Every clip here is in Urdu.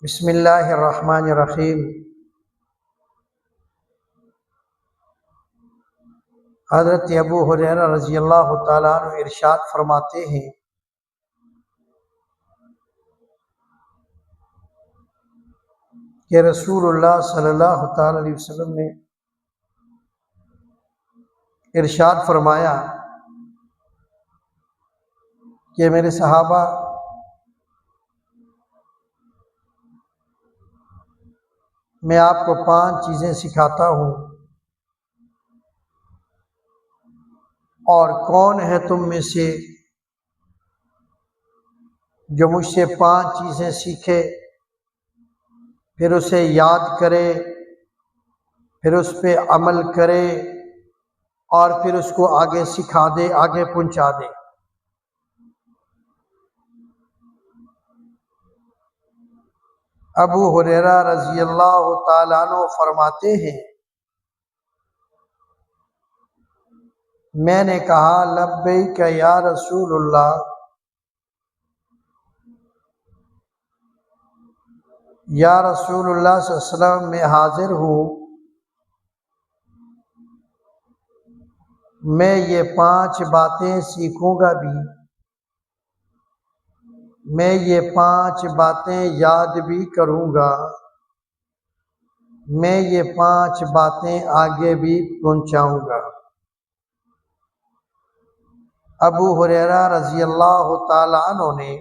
بسم اللہ الرحمن الرحیم۔ حضرت ابو ہریرہ رضی اللہ تعالیٰ عنہ ارشاد فرماتے ہیں کہ رسول اللہ صلی اللہ تعالیٰ علیہ وسلم نے ارشاد فرمایا کہ میرے صحابہ، میں آپ کو 5 چیزیں سکھاتا ہوں، اور کون ہے تم میں سے جو مجھ سے 5 چیزیں سیکھے، پھر اسے یاد کرے، پھر اس پہ عمل کرے، اور پھر اس کو آگے سکھا دے، آگے پہنچا دے۔ ابو ہریرہ رضی اللہ تعالیٰ عنہ فرماتے ہیں، میں نے کہا لبیک یا رسول اللہ، یا رسول اللہ صلی اللہ علیہ وسلم میں حاضر ہوں، میں یہ 5 باتیں سیکھوں گا بھی، میں یہ 5 باتیں یاد بھی کروں گا، میں یہ 5 باتیں آگے بھی پہنچاؤں گا۔ ابو ہریرہ رضی اللہ تعالیٰ عنہ نے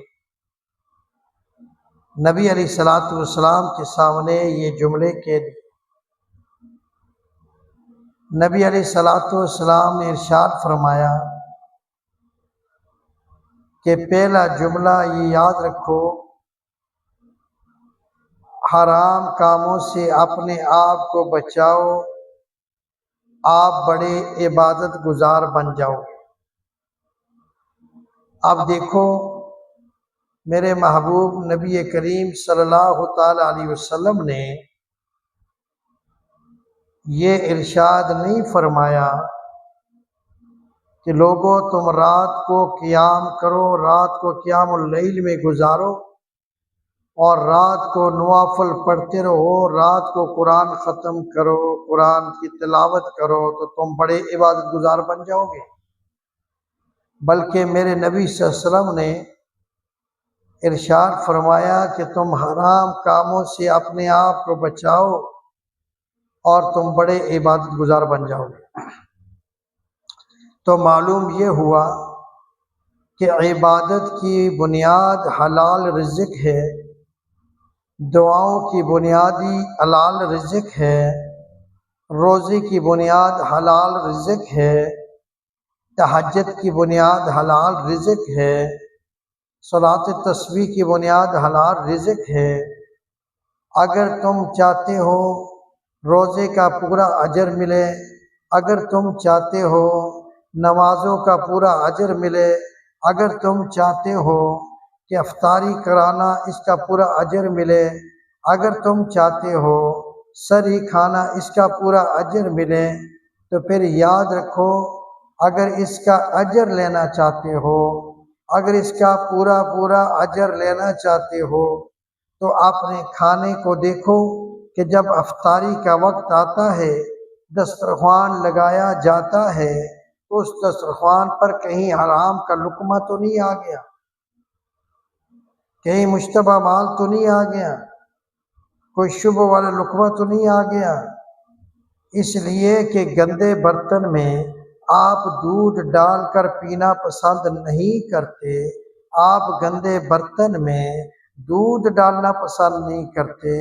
نبی علیہ الصلوۃ والسلام کے سامنے یہ جملے کہہ دی۔ نبی علیہ الصلوۃ والسلام نے ارشاد فرمایا کہ پہلا جملہ یہ یاد رکھو، حرام کاموں سے اپنے آپ کو بچاؤ، آپ بڑے عبادت گزار بن جاؤ۔ اب دیکھو، میرے محبوب نبی کریم صلی اللہ تعالی علیہ وسلم نے یہ ارشاد نہیں فرمایا کہ لوگوں تم رات کو قیام کرو، رات کو قیام اللیل میں گزارو، اور رات کو نوافل پڑھتے رہو، رات کو قرآن ختم کرو، قرآن کی تلاوت کرو، تو تم بڑے عبادت گزار بن جاؤ گے۔ بلکہ میرے نبی صلی اللہ علیہ وسلم نے ارشاد فرمایا کہ تم حرام کاموں سے اپنے آپ کو بچاؤ اور تم بڑے عبادت گزار بن جاؤ گے۔ تو معلوم یہ ہوا کہ عبادت کی بنیاد حلال رزق ہے، دعاؤں کی بنیادی حلال رزق ہے، روزے کی بنیاد حلال رزق ہے، تہجد کی بنیاد حلال رزق ہے، صلاۃ تسبیح کی بنیاد حلال رزق ہے۔ اگر تم چاہتے ہو روزے کا پورا اجر ملے، اگر تم چاہتے ہو نمازوں کا پورا اجر ملے، اگر تم چاہتے ہو کہ افطاری کرانا اس کا پورا اجر ملے، اگر تم چاہتے ہو سحری کھانا اس کا پورا اجر ملے، تو پھر یاد رکھو، اگر اس کا اجر لینا چاہتے ہو، اگر اس کا پورا اجر لینا چاہتے ہو، تو اپنے کھانے کو دیکھو کہ جب افطاری کا وقت آتا ہے، دسترخوان لگایا جاتا ہے، تو اس دسترخوان پر کہیں حرام کا لقمہ تو نہیں آ گیا، کہیں مشتبہ مال تو نہیں آ گیا، کوئی شبہ والا لقمہ تو نہیں آ گیا۔ اس لیے کہ گندے برتن میں آپ دودھ ڈال کر پینا پسند نہیں کرتے، آپ گندے برتن میں دودھ ڈالنا پسند نہیں کرتے،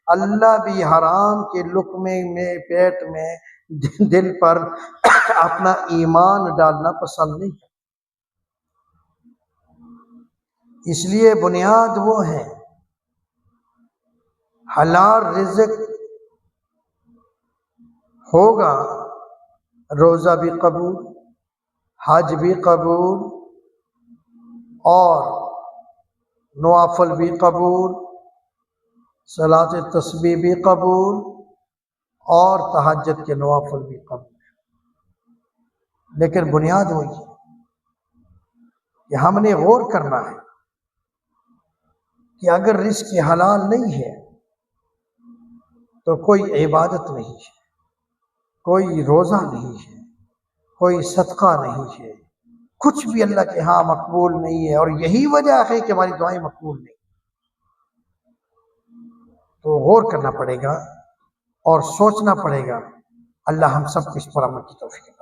اللہ بھی حرام کے لقمے میں، پیٹ میں، دل پر اپنا ایمان ڈالنا پسند نہیں کرتے۔ اس لیے بنیاد وہ ہے، حلال رزق ہوگا، روزہ بھی قبول، حج بھی قبول، اور نوافل بھی قبول، صلاۃ تسبیح بھی قبول، اور تہجد کے نوافل بھی قبول۔ لیکن بنیاد وہی ہے کہ ہم نے غور کرنا ہے کہ اگر رزق حلال نہیں ہے تو کوئی عبادت نہیں ہے، کوئی روزہ نہیں ہے، کوئی صدقہ نہیں ہے، کچھ بھی اللہ کے ہاں مقبول نہیں ہے، اور یہی وجہ ہے کہ ہماری دعائیں مقبول نہیں۔ تو غور کرنا پڑے گا اور سوچنا پڑے گا۔ اللہ ہم سب کو اس پر عمل کی توفیق